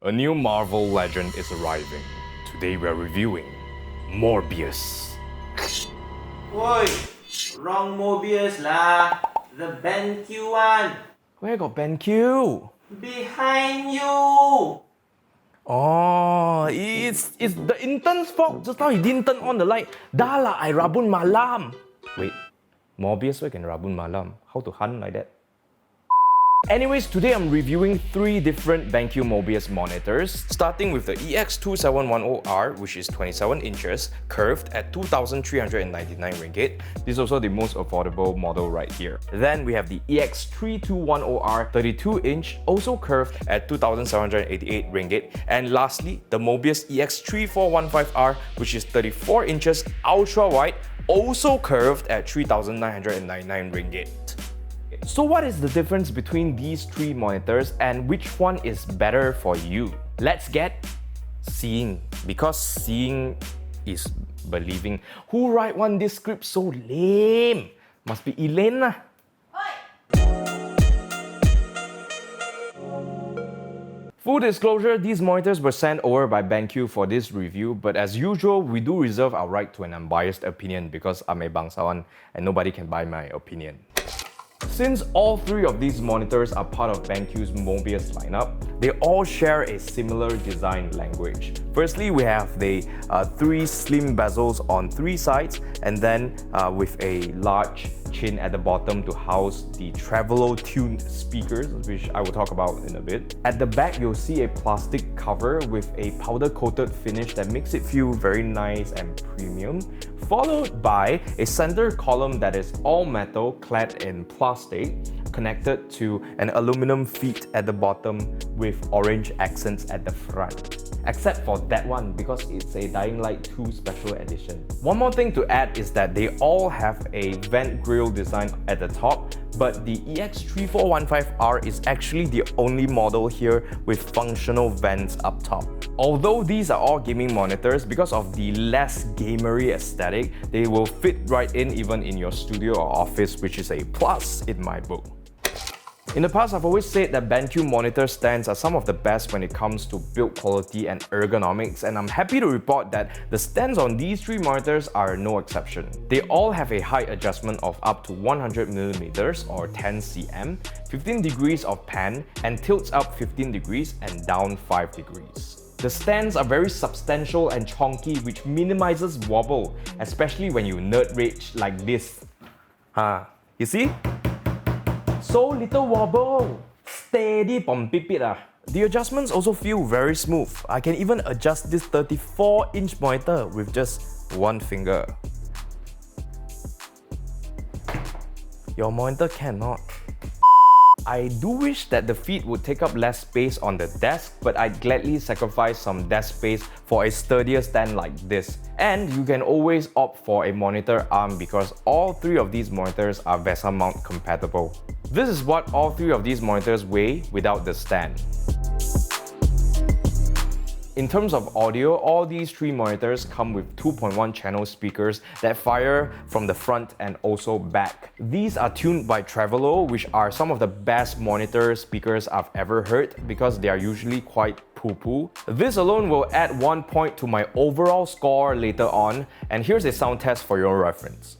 A new Marvel legend is arriving. Today we are reviewing Morbius. Oi, wrong Mobius lah. The BenQ one. Where got BenQ? Behind you. Oh, it's the intern's fault. Just now he didn't turn on the light. Dah lah, I rabun malam. Wait, Morbius where can rabun malam? How to hunt like that? Anyways, today I'm reviewing 3 different BenQ MOBIUZ monitors, starting with the EX2710R, which is 27 inches, curved at 2,399 ringgit. This is also the most affordable model right here. Then we have the EX3210R 32-inch, also curved at 2,788 ringgit. And lastly, the Mobius EX3415R, which is 34 inches, ultra-wide, also curved at 3,999 ringgit. So what is the difference between these 3 monitors and which one is better for you? Let's get seeing, because seeing is believing. Who write this script so lame? Must be Elaine lah. Full disclosure, these monitors were sent over by BenQ for this review, but as usual, we do reserve our right to an unbiased opinion because I'm a bangsawan and nobody can buy my opinion. Since all 3 of these monitors are part of BenQ's MOBIUZ lineup, they all share a similar design language. Firstly, we have the 3 slim bezels on 3 sides, and then with a large chin at the bottom to house the tremolo-tuned speakers, which I will talk about in a bit. At the back, you'll see a plastic cover with a powder-coated finish that makes it feel very nice and premium, followed by a center column that is all metal clad in plastic, connected to an aluminum feet at the bottom with orange accents at the front. Except for that one, because it's a Dying Light 2 special edition. One more thing to add is that they all have a vent grille design at the top, but the EX3415R is actually the only model here with functional vents up top. Although these are all gaming monitors, because of the less gamery aesthetic, they will fit right in even in your studio or office, which is a plus in my book. In the past, I've always said that BenQ monitor stands are some of the best when it comes to build quality and ergonomics, and I'm happy to report that the stands on these 3 monitors are no exception. They all have a height adjustment of up to 100mm or 10 cm, 15 degrees of pan, and tilts up 15 degrees and down 5 degrees. The stands are very substantial and chonky, which minimizes wobble, especially when you nerd rage like this. You see? So little wobble, steady pom pipit ah. The adjustments also feel very smooth. I can even adjust this 34-inch monitor with just one finger. Your monitor cannot. I do wish that the feet would take up less space on the desk, but I'd gladly sacrifice some desk space for a sturdier stand like this. And you can always opt for a monitor arm because all 3 of these monitors are VESA mount compatible. This is what all 3 of these monitors weigh without the stand. In terms of audio, all these 3 monitors come with 2.1 channel speakers that fire from the front and also back. These are tuned by Tremolo, which are some of the best monitor speakers I've ever heard because they are usually quite poo-poo. This alone will add 1 point to my overall score later on, and here's a sound test for your reference.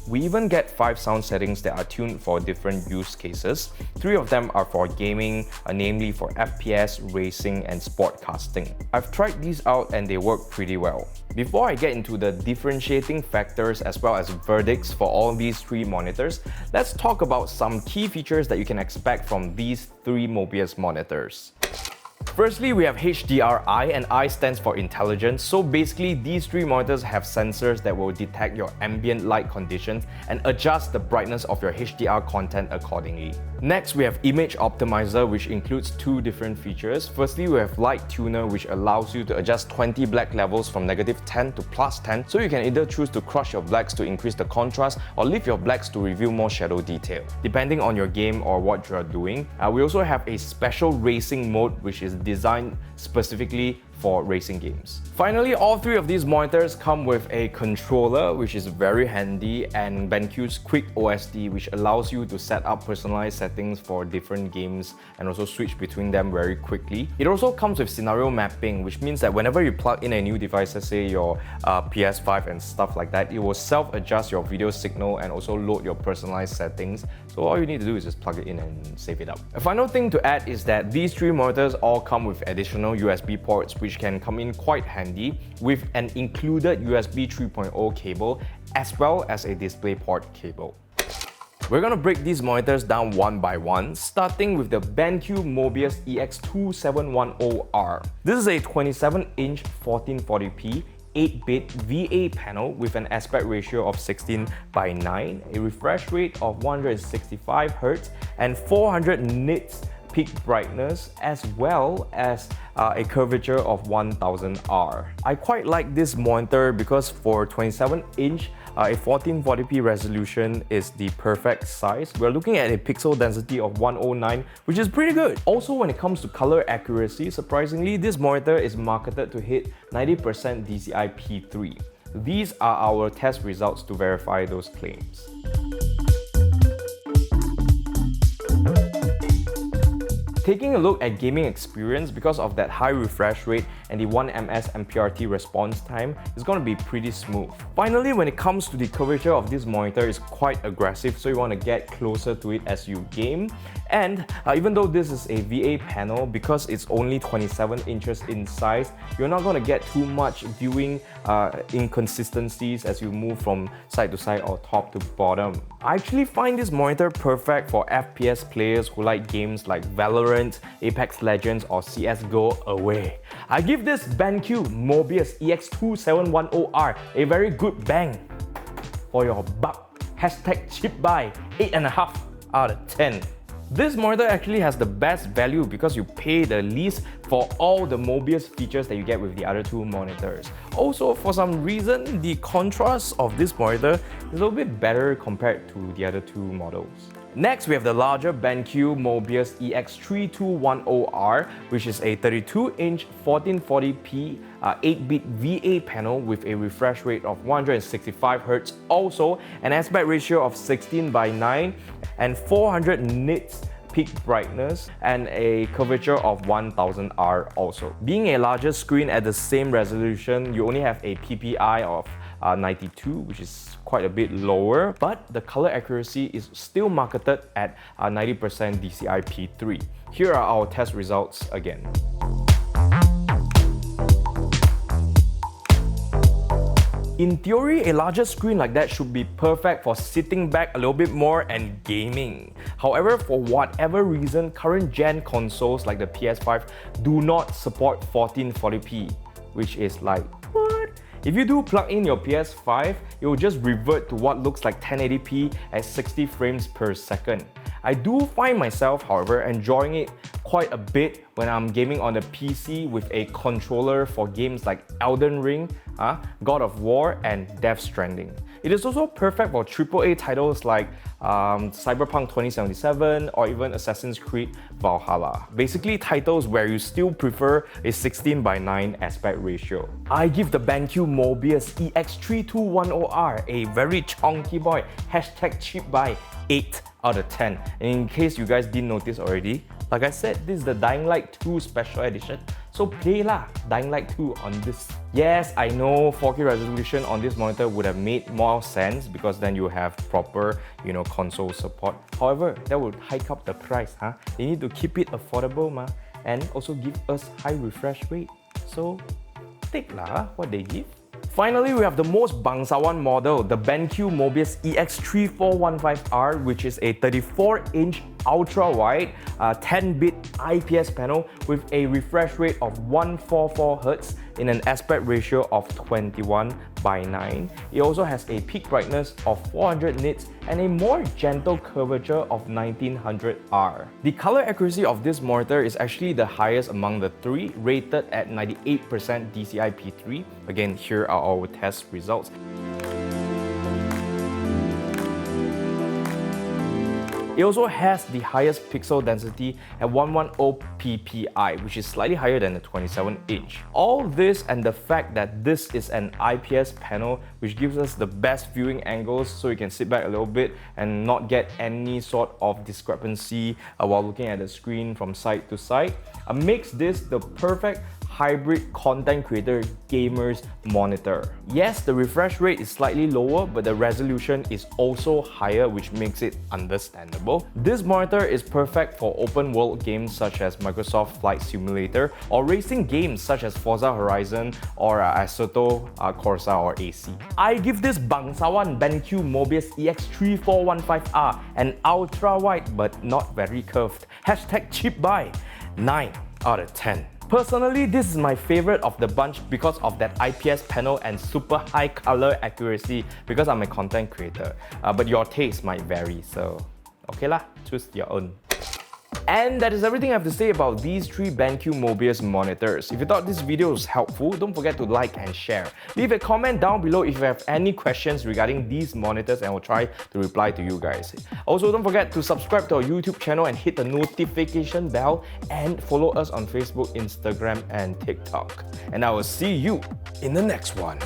We even get 5 sound settings that are tuned for different use cases. 3 of them are for gaming, namely for FPS, racing, and sportcasting. I've tried these out and they work pretty well. Before I get into the differentiating factors as well as verdicts for all these 3 monitors, let's talk about some key features that you can expect from these 3 MOBIUZ monitors. Firstly, we have HDR-I, and I stands for intelligence. So basically, these 3 monitors have sensors that will detect your ambient light conditions and adjust the brightness of your HDR content accordingly. Next, we have Image Optimizer, which includes two different features. Firstly, we have Light Tuner, which allows you to adjust 20 black levels from -10 to +10, so you can either choose to crush your blacks to increase the contrast or leave your blacks to reveal more shadow detail, depending on your game or what you are doing. We also have a special racing mode, which is designed specifically for racing games. Finally, all three of these monitors come with a controller, which is very handy, and BenQ's Quick OSD, which allows you to set up personalized settings for different games and also switch between them very quickly. It also comes with scenario mapping, which means that whenever you plug in a new device, let's say your PS5 and stuff like that, it will self-adjust your video signal and also load your personalized settings. So all you need to do is just plug it in and save it up. A final thing to add is that these three monitors all come with additional USB ports, which can come in quite handy with an included USB 3.0 cable as well as a DisplayPort cable. We're gonna break these monitors down one by one, starting with the BenQ MOBIUZ EX2710R. This is a 27-inch 1440p 8-bit VA panel with an aspect ratio of 16:9, a refresh rate of 165 Hz and 400 nits peak brightness, as well as a curvature of 1000 R. I quite like this monitor because for 27-inch, a 1440p resolution is the perfect size. We're looking at a pixel density of 109, which is pretty good. Also, when it comes to color accuracy, surprisingly, this monitor is marketed to hit 90% DCI P3. These are our test results to verify those claims. Taking a look at gaming experience, because of that high refresh rate and the 1 ms MPRT response time, it's going to be pretty smooth. Finally, when it comes to the curvature of this monitor, it's quite aggressive, so you want to get closer to it as you game. And even though this is a VA panel, because it's only 27 inches in size, you're not going to get too much viewing inconsistencies as you move from side to side or top to bottom. I actually find this monitor perfect for FPS players who like games like Valorant, Apex Legends or CSGO away. I give this BenQ MOBIUZ EX2710R a very good bang for your buck. Hashtag cheap buy, 8.5 out of 10. This monitor actually has the best value because you pay the least for all the MOBIUZ features that you get with the other two monitors. Also, for some reason, the contrast of this monitor is a little bit better compared to the other two models. Next, we have the larger BenQ MOBIUZ EX3210R, which is a 32-inch 1440p 8-bit VA panel with a refresh rate of 165 Hz, also an aspect ratio of 16:9 and 400 nits peak brightness and a curvature of 1000 R also. Being a larger screen at the same resolution, you only have a PPI of 92, which is quite a bit lower, but the color accuracy is still marketed at 90% DCI P3. Here are our test results again. In theory, a larger screen like that should be perfect for sitting back a little bit more and gaming. However, for whatever reason, current gen consoles like the PS5 do not support 1440p, which is like, what? If you do plug in your PS5, it will just revert to what looks like 1080p at 60 frames per second. I do find myself, however, enjoying it quite a bit when I'm gaming on the PC with a controller for games like Elden Ring, God of War and Death Stranding. It is also perfect for AAA titles like Cyberpunk 2077 or even Assassin's Creed Valhalla. Basically titles where you still prefer a 16:9 aspect ratio. I give the BenQ MOBIUZ EX3210R a very chonky boy, hashtag cheap buy, 8 out of 10. And in case you guys didn't notice already, like I said, this is the Dying Light 2 Special Edition. So play lah, Dying Light 2 on this. Yes, I know 4K resolution on this monitor would have made more sense because then you have proper, console support. However, that would hike up the price, huh? They need to keep it affordable, and also give us high refresh rate. So take lah what they give. Finally, we have the most bangsawan model, the BenQ MOBIUZ EX3415R, which is a 34-inch ultra-wide 10-bit IPS panel with a refresh rate of 144 Hz in an aspect ratio of 21:9. It also has a peak brightness of 400 nits and a more gentle curvature of 1900R. The color accuracy of this monitor is actually the highest among the three, rated at 98% DCI-P3. Again, here are our test results. It also has the highest pixel density at 110 ppi, which is slightly higher than the 27-inch. All this and the fact that this is an IPS panel, which gives us the best viewing angles so you can sit back a little bit and not get any sort of discrepancy while looking at the screen from side to side, makes this the perfect hybrid content creator gamers monitor. Yes, the refresh rate is slightly lower, but the resolution is also higher, which makes it understandable. This monitor is perfect for open world games such as Microsoft Flight Simulator or racing games such as Forza Horizon or Assetto Corsa or AC. I give this bangsawan BenQ MOBIUZ EX3415R an ultra wide but not very curved #cheap buy 9 out of 10. Personally, this is my favorite of the bunch because of that IPS panel and super high color accuracy because I'm a content creator. But your taste might vary, so okay lah, choose your own. And that is everything I have to say about these three BenQ MOBIUZ monitors. If you thought this video was helpful, don't forget to like and share. Leave a comment down below if you have any questions regarding these monitors and I will try to reply to you guys. Also, don't forget to subscribe to our YouTube channel and hit the notification bell and follow us on Facebook, Instagram and TikTok. And I will see you in the next one.